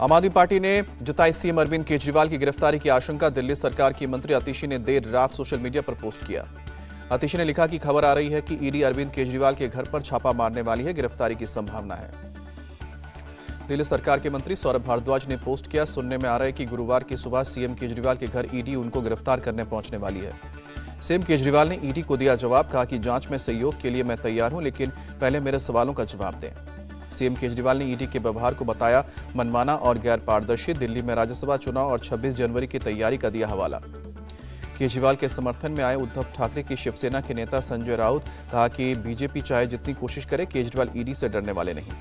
आम आदमी पार्टी ने जताई सीएम अरविंद केजरीवाल की गिरफ्तारी की आशंका। दिल्ली सरकार की मंत्री आतिशी ने देर रात सोशल मीडिया पर पोस्ट किया। आतिशी ने लिखा कि खबर आ रही है कि ईडी अरविंद केजरीवाल के घर पर छापा मारने वाली है, गिरफ्तारी की संभावना है। दिल्ली सरकार के मंत्री सौरभ भारद्वाज ने पोस्ट किया। सुनने में आ रहा है कि गुरुवार की सुबह सीएम केजरीवाल के घर ईडी उनको गिरफ्तार करने पहुंचने वाली है। सीएम केजरीवाल ने ईडी को दिया जवाब, कहा कि जांच में सहयोग के लिए मैं तैयार हूं, लेकिन पहले मेरे सवालों का जवाब दें। सीएम केजरीवाल ने ईडी के व्यवहार को बताया मनमाना और गैर पारदर्शी। दिल्ली में राज्यसभा चुनाव और 26 जनवरी की तैयारी का दिया हवाला। केजरीवाल के समर्थन में आए उद्धव ठाकरे की शिवसेना के नेता संजय राउत कहा कि बीजेपी चाहे जितनी कोशिश करे, केजरीवाल ईडी से डरने वाले नहीं।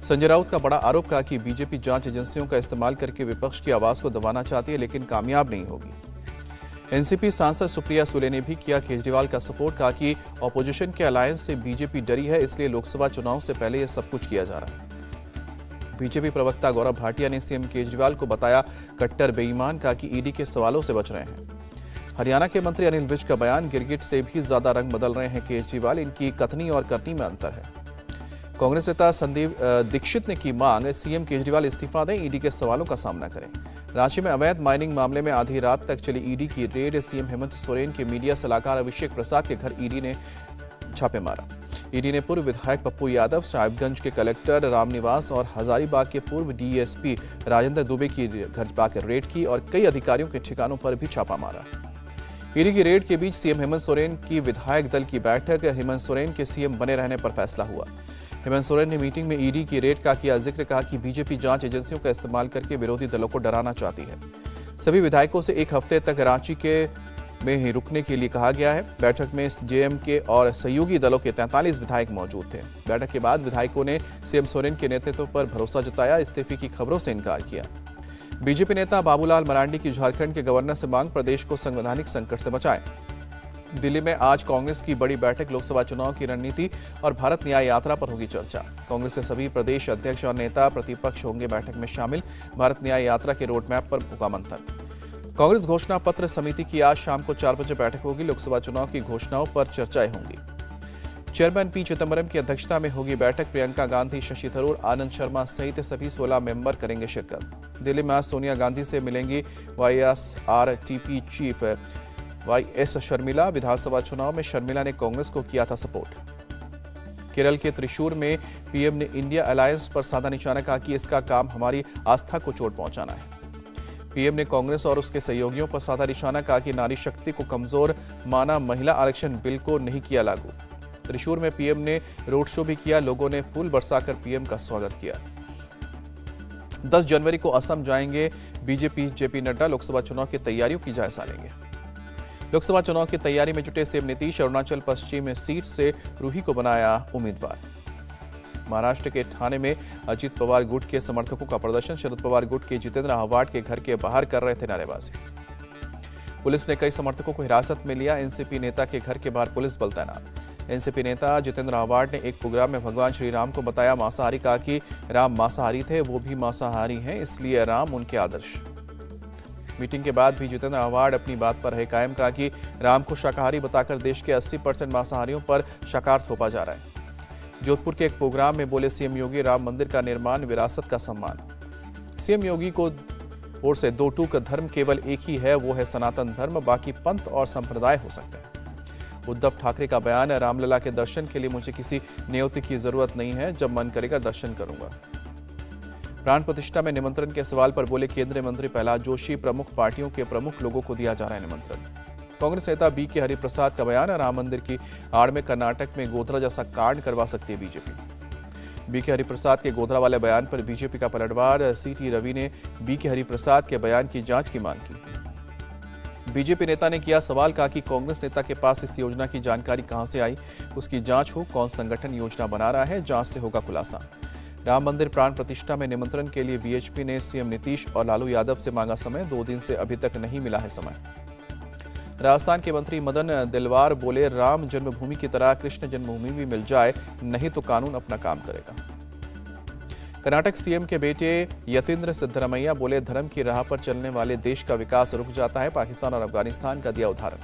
संजय राउत का बड़ा आरोप, कहा कि बीजेपी जांच एजेंसियों का इस्तेमाल करके विपक्ष की आवाज को दबाना चाहती है, लेकिन कामयाब नहीं होगी। एनसीपी सांसद सुप्रिया सुले ने भी किया केजरीवाल का सपोर्ट, कहा कि ऑपोजिशन के अलायंस से बीजेपी डरी है, इसलिए लोकसभा चुनाव से पहले यह सब कुछ किया जा रहा है। बीजेपी प्रवक्ता गौरव भाटिया ने सीएम केजरीवाल को बताया कट्टर बेईमान, कहा कि ईडी के सवालों से बच रहे हैं। हरियाणा के मंत्री अनिल विज का बयान, गिरगिट से भी ज्यादा रंग बदल रहे हैं केजरीवाल, इनकी कथनी और करनी में अंतर है। कांग्रेस नेता संदीप दीक्षित ने की मांग, सीएम केजरीवाल इस्तीफा दें, ईडी के सवालों का सामना करें। रांची में अवैध माइनिंग मामले में आधी रात तक चली ईडी की रेड। सीएम हेमंत सोरेन के मीडिया सलाहकार अभिषेक प्रसाद के घर ईडी ने छापे मारा। ईडी ने पूर्व विधायक पप्पू यादव, साहिबगंज के कलेक्टर रामनिवास और हजारीबाग के पूर्व डीएसपी राजेंद्र दुबे की घर जाकर रेड की और कई अधिकारियों के ठिकानों पर भी छापा मारा। ईडी की रेड के बीच सीएम हेमंत सोरेन की विधायक दल की बैठक। हेमंत सोरेन के सीएम बने रहने पर फैसला हुआ। हेमंत सोरेन ने मीटिंग में ईडी की रेड का किया जिक्र, कहा कि बीजेपी जांच एजेंसियों का इस्तेमाल करके विरोधी दलों को डराना चाहती है। सभी विधायकों से एक हफ्ते तक रांची में ही रुकने के लिए कहा गया है। बैठक में जेएमके और सहयोगी दलों के 43 विधायक मौजूद थे। बैठक के बाद विधायकों ने सीएम सोरेन के नेतृत्व पर भरोसा जताया, इस्तीफे की खबरों से इनकार किया। बीजेपी नेता बाबूलाल मरांडी की झारखंड के गवर्नर से मांग, प्रदेश को संवैधानिक संकट से बचाएं। दिल्ली में आज कांग्रेस की बड़ी बैठक, लोकसभा चुनाव की रणनीति और भारत न्याय यात्रा पर होगी चर्चा। कांग्रेस के सभी प्रदेश अध्यक्ष और नेता प्रतिपक्ष होंगे बैठक में शामिल। भारत न्याय यात्रा के रोड मैप पर होगा मंथन। कांग्रेस घोषणा पत्र समिति की आज शाम को 4 बजे बैठक होगी। लोकसभा चुनाव की घोषणाओं पर चर्चाएं होंगी। चेयरमैन पी चिदम्बरम की अध्यक्षता में होगी बैठक। प्रियंका गांधी, शशि थरूर, आनंद शर्मा सहित सभी 16 मेंबर करेंगे शिरकत। दिल्ली में आज सोनिया गांधी से मिलेंगी वाईएसआरटीपी चीफ वाईएस शर्मिला। विधानसभा चुनाव में शर्मिला ने कांग्रेस को किया था सपोर्ट। केरल के त्रिशूर में पीएम ने इंडिया अलायंस पर साधा निशाना, कहा कि इसका काम हमारी आस्था को चोट पहुंचाना है। पीएम ने कांग्रेस और उसके सहयोगियों पर साधा निशाना, कहा कि नारी शक्ति को कमजोर माना, महिला आरक्षण बिल को नहीं किया लागू। त्रिशूर में पीएम ने रोड शो भी किया, लोगों ने फूल बरसाकर पीएम का स्वागत किया। 10 जनवरी को असम जाएंगे बीजेपी जेपी नड्डा। लोकसभा चुनाव की तैयारियों की जायजा लेंगे। लोकसभा चुनाव की तैयारी में जुटे सीएम नीतीश, अरुणाचल पश्चिम सीट से रूही को बनाया उम्मीदवार। महाराष्ट्र के ठाणे में अजित पवार गुट के समर्थकों का प्रदर्शन। शरद पवार गुट के जितेंद्र आव्हाड के घर के बाहर कर रहे थे नारेबाजी। पुलिस ने कई समर्थकों को हिरासत में लिया। एनसीपी नेता के घर के बाहर पुलिस बल तैनात। एनसीपी नेता जितेंद्र आव्हाड ने एक प्रोग्राम में भगवान श्री राम को बताया मांसाहारी, कहा कि राम मांसाहारी थे, वो भी मांसाहारी हैं, इसलिए राम उनके आदर्श। मीटिंग के बाद भी जितेंद्र आव्हाड अपनी बात पर रहे कायम, कहा कि राम को शाकाहारी बताकर देश के 80% मांसाहारियों पर शाकाहार थोपा जा रहा है। जोधपुर के एक प्रोग्राम में बोले सीएम योगी, राम मंदिर का निर्माण विरासत का सम्मान। सीएम योगी को ओर से 2 टूक धर्म केवल एक ही है, वो है सनातन धर्म, बाकी पंथ और संप्रदाय हो सकते हैं। उद्धव ठाकरे का बयान, रामलला के दर्शन के लिए मुझे किसी नियुक्ति की जरूरत नहीं है, जब मन करेगा दर्शन करूंगा। प्राण प्रतिष्ठा में निमंत्रण के सवाल पर बोले केंद्रीय मंत्री प्रहलाद जोशी, प्रमुख पार्टियों के प्रमुख लोगों को दिया जा रहा है निमंत्रण। कांग्रेस नेता बीके हरिप्रसाद का बयान, राम मंदिर की आड़ में कर्नाटक में गोधरा जैसा कांड करवा सकती है बीजेपी। बीके हरिप्रसाद के गोधरा वाले बयान पर बीजेपी का पलटवार। सीटी रवि ने बीके हरिप्रसाद के बयान की जांच की मांग की। बीजेपी नेता ने किया सवाल, कहा कि कांग्रेस नेता के पास इस योजना की जानकारी कहां से आई, उसकी जांच हो, कौन संगठन योजना बना रहा है, जांच से होगा खुलासा। राम मंदिर प्राण प्रतिष्ठा में निमंत्रण के लिए बीएचपी ने सीएम नीतीश और लालू यादव से मांगा समय, 2 दिन से अभी तक नहीं मिला है समय। राजस्थान के मंत्री मदन दिलवार बोले, राम जन्मभूमि की तरह कृष्ण जन्मभूमि भी मिल जाए, नहीं तो कानून अपना काम करेगा। कर्नाटक सीएम के बेटे यतींद्र सिद्धरमैया बोले, धर्म की राह पर चलने वाले देश का विकास रुक जाता है। पाकिस्तान और अफगानिस्तान का दिया उदाहरण।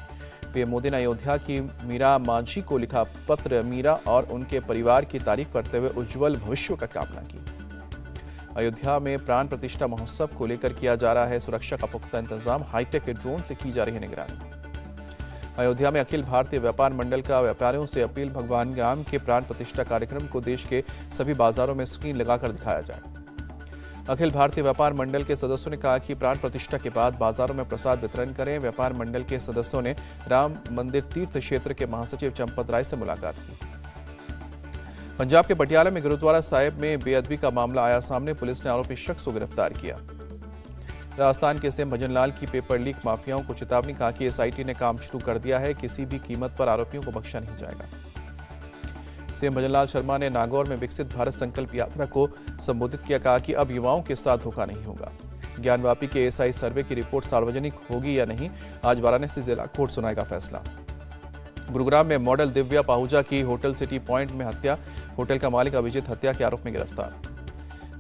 पीएम मोदी ने अयोध्या की मीरा मांझी को लिखा पत्र, मीरा और उनके परिवार की तारीफ करते हुए उज्जवल भविष्य का कामना की। अयोध्या में प्राण प्रतिष्ठा महोत्सव को लेकर किया जा रहा है सुरक्षा का पुख्ता इंतजाम। हाईटेक ड्रोन से की जा रही है निगरानी। अयोध्या में अखिल भारतीय व्यापार मंडल का व्यापारियों से अपील, भगवान राम के प्राण प्रतिष्ठा कार्यक्रम को देश के सभी बाजारों में स्क्रीन लगाकर दिखाया जाए। अखिल भारतीय व्यापार मंडल के सदस्यों ने कहा कि प्राण प्रतिष्ठा के बाद बाजारों में प्रसाद वितरण करें। व्यापार मंडल के सदस्यों ने राम मंदिर तीर्थ क्षेत्र के महासचिव चंपत राय से मुलाकात की। पंजाब के पटियाला में गुरुद्वारा साहिब में बेअदबी का मामला आया सामने। पुलिस ने आरोपी शख्स को गिरफ्तार किया। राजस्थान के सीएम भजनलाल की पेपर लीक माफियाओं को चेतावनी, कहा कि एसआईटी ने काम शुरू कर दिया है, किसी भी कीमत पर आरोपियों को बख्शा नहीं जाएगा। सीएम भजनलाल शर्मा ने नागौर में विकसित भारत संकल्प यात्रा को संबोधित किया, कहा कि अब युवाओं के साथ धोखा नहीं होगा। ज्ञानवापी के एसआई सर्वे की रिपोर्ट सार्वजनिक होगी या नहीं, आज वाराणसी जिला कोर्ट सुनाएगा फैसला। गुरुग्राम में मॉडल दिव्या पाहुजा की होटल सिटी पॉइंट में हत्या। होटल का मालिक अभिजीत हत्या के आरोप में गिरफ्तार।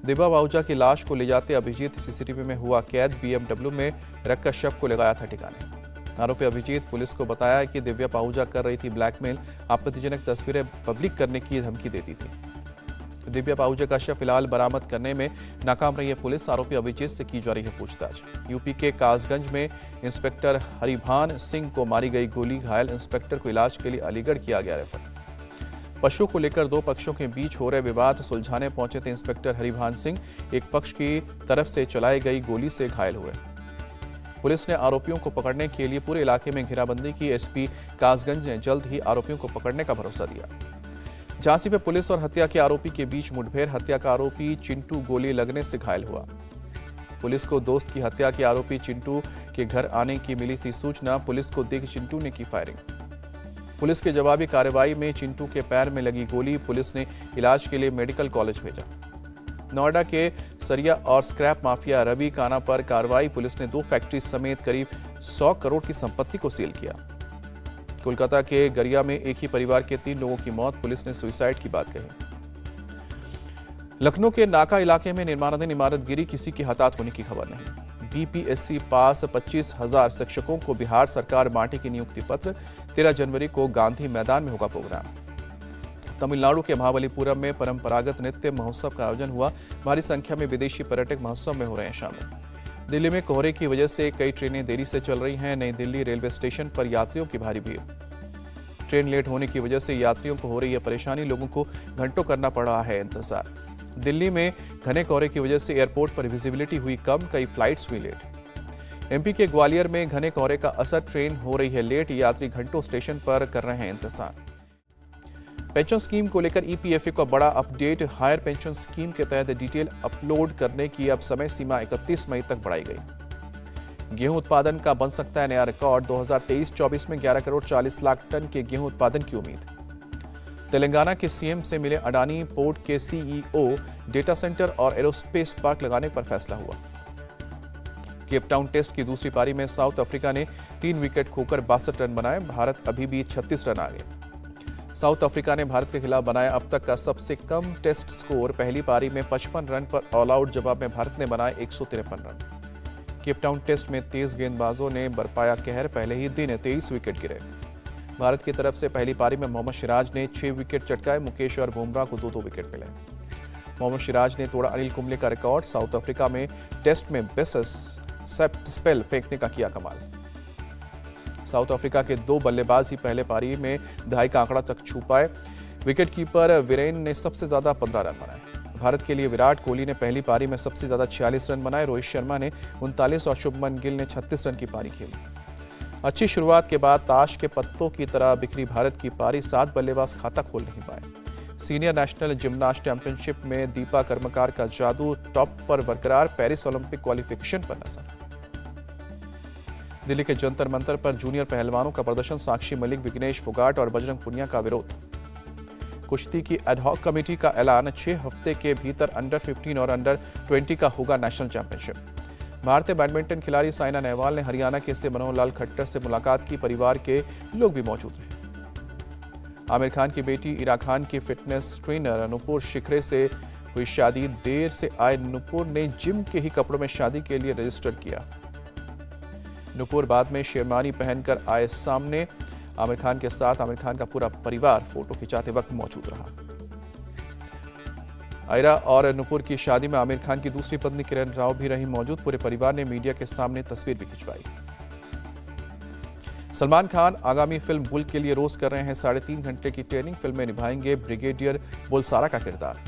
दिव्या पाहुजा की लाश को ले जाते अभिजीत सीसीटीवी में हुआ कैद। बीएमडब्ल्यू में रखकर शव को लगाया था ठिकाने। आरोपी अभिजीत पुलिस को बताया कि दिव्या पाहुजा कर रही थी ब्लैकमेल, आपत्तिजनक तस्वीरें पब्लिक करने की धमकी देती थी। दिव्या पाहुजा का शव फिलहाल बरामद करने में नाकाम रही है पुलिस। आरोपी अभिजीत से की जा रही है पूछताछ। यूपी के कासगंज में इंस्पेक्टर हरिभान सिंह को मारी गई गोली। घायल इंस्पेक्टर को इलाज के लिए अलीगढ़ किया गया रेफर। पशु को लेकर दो पक्षों के बीच हो रहे विवाद सुलझाने पहुंचे थे इंस्पेक्टर हरिभान सिंह। एक पक्ष की तरफ से चलाई गई गोली से घायल हुए। पुलिस ने आरोपियों को पकड़ने के लिए पूरे इलाके में घेराबंदी की। एसपी कासगंज ने जल्द ही आरोपियों को पकड़ने का भरोसा दिया। झांसी में पुलिस और हत्या के आरोपी के बीच मुठभेड़। हत्या का आरोपी चिंटू गोली लगने से घायल हुआ। पुलिस को दोस्त की हत्या के आरोपी चिंटू के घर आने की मिली थी सूचना। पुलिस को देख चिंटू ने की फायरिंग। पुलिस के जवाबी कार्रवाई में चिंटू के पैर में लगी गोली। पुलिस ने इलाज के लिए मेडिकल कॉलेज भेजा। नोएडा के सरिया और स्क्रैप माफिया रवि काना पर कार्रवाई। पुलिस ने 2 फैक्ट्री समेत करीब 100 करोड़ की संपत्ति को सील किया। कोलकाता के गरिया में एक ही परिवार के 3 लोगों की मौत। पुलिस ने सुसाइड की बात कही। लखनऊ के नाका इलाके में निर्माणाधीन इमारत गिरी, किसी की हताहत होने की खबर नहीं। बीपीएससी पास 25,000 शिक्षकों को बिहार सरकार बांटे की नियुक्ति पत्र। 13 जनवरी को गांधी मैदान में होगा प्रोग्राम। तमिलनाडु के महाबलीपुरम में परंपरागत नृत्य महोत्सव का आयोजन हुआ। भारी संख्या में विदेशी पर्यटक महोत्सव में हो रहे हैं शामिल। दिल्ली में कोहरे की वजह से कई ट्रेनें देरी से चल रही हैं। नई दिल्ली रेलवे स्टेशन पर यात्रियों की भारी भीड़। ट्रेन लेट होने की वजह से यात्रियों को हो रही है परेशानी। लोगों को घंटों करना पड़ रहा है इंतजार। दिल्ली में घने कोहरे की वजह से एयरपोर्ट पर विजिबिलिटी हुई कम, कई फ्लाइट्स हुई लेट। एमपी के ग्वालियर में घने कोहरे का असर, ट्रेन हो रही है लेट। यात्री घंटों स्टेशन पर कर रहे हैं इंतजार। पेंशन स्कीम को लेकर ईपीएफओ का बड़ा अपडेट। हायर पेंशन स्कीम के तहत डिटेल अपलोड करने की अब समय सीमा 31 मई तक बढ़ाई गई। गेहूं उत्पादन का बन सकता है नया रिकॉर्ड। 2023-24 में 11 करोड़ 40 लाख टन के गेहूं उत्पादन की उम्मीद। तेलंगाना के सीएम से मिले अडानी पोर्ट के सीईओ। डेटा सेंटर और एरोस्पेस पार्क लगाने पर फैसला हुआ। केपटाउन टेस्ट की दूसरी पारी में साउथ अफ्रीका ने 3 विकेट खोकर 62 रन बनाए। भारत अभी भी 36 रन आगे। साउथ अफ्रीका ने भारत के खिलाफ बनाया अब तक का सबसे कम टेस्ट स्कोर। पहली पारी में 55 रन पर ऑल आउट जवाब में भारत ने बनाए 153 रन। केपटाउन टेस्ट में तेज गेंदबाजों ने बरपाया कहर। पहले ही दिन 23 विकेट गिरे। भारत की तरफ से पहली पारी में मोहम्मद सिराज ने 6 विकेट चटकाए। मुकेश और बुमराह को 2-2 विकेट मिले। मोहम्मद सिराज ने तोड़ा अनिल कुंबले का रिकॉर्ड। साउथ अफ्रीका में टेस्ट में बेस्ट स्पेल फेंकने का किया कमाल। साउथ अफ्रीका के 2 बल्लेबाज ही पहले पारी में दहाई का आंकड़ा तक छू पाए। विकेटकीपर वीरेन ने सबसे ज्यादा 15 रन बनाए। भारत के लिए विराट कोहली ने पहली पारी में सबसे ज्यादा 46 रन बनाए। रोहित शर्मा ने 39 और शुभमन गिल ने 36 रन की पारी खेली। अच्छी शुरुआत के बाद ताश के पत्तों की तरह बिखरी भारत की पारी। 7 बल्लेबाज खाता खोल नहीं पाए। सीनियर नेशनल जिम्नास्ट चैंपियनशिप में दीपा कर्मकार का जादू टॉप पर बरकरार। पेरिस ओलंपिक क्वालिफिकेशन पर नजर। दिल्ली के जंतर मंतर पर जूनियर पहलवानों का प्रदर्शन। साक्षी मलिक, विघ्नेश फोगाट और बजरंग पुनिया का विरोध। कुश्ती की एडहॉक कमेटी का ऐलान। 6 हफ्ते के भीतर अंडर 15 और अंडर 20 का होगा नेशनल चैंपियनशिप। भारतीय बैडमिंटन खिलाड़ी साइना नेहवाल ने हरियाणा के से मनोहर लाल खट्टर से मुलाकात की। परिवार के लोग भी मौजूद रहे। आमिर खान की बेटी इरा खान की फिटनेस ट्रेनर नुपुर शिखरे से हुई शादी। देर से आए नुपुर ने जिम के ही कपड़ों में शादी के लिए रजिस्टर किया। नुपुर बाद में शेरवानी पहनकर आए सामने। आमिर खान के साथ आमिर खान का पूरा परिवार फोटो खिंचाते वक्त मौजूद रहा। आयरा और नुपुर की शादी में आमिर खान की दूसरी पत्नी किरण राव भी रही मौजूद। पूरे परिवार ने मीडिया के सामने तस्वीर भी खिंचवाई। सलमान खान आगामी फिल्म बुल के लिए रोज कर रहे हैं 3.5 घंटे की ट्रेनिंग। फिल्म में निभाएंगे ब्रिगेडियर बुलसारा का किरदार।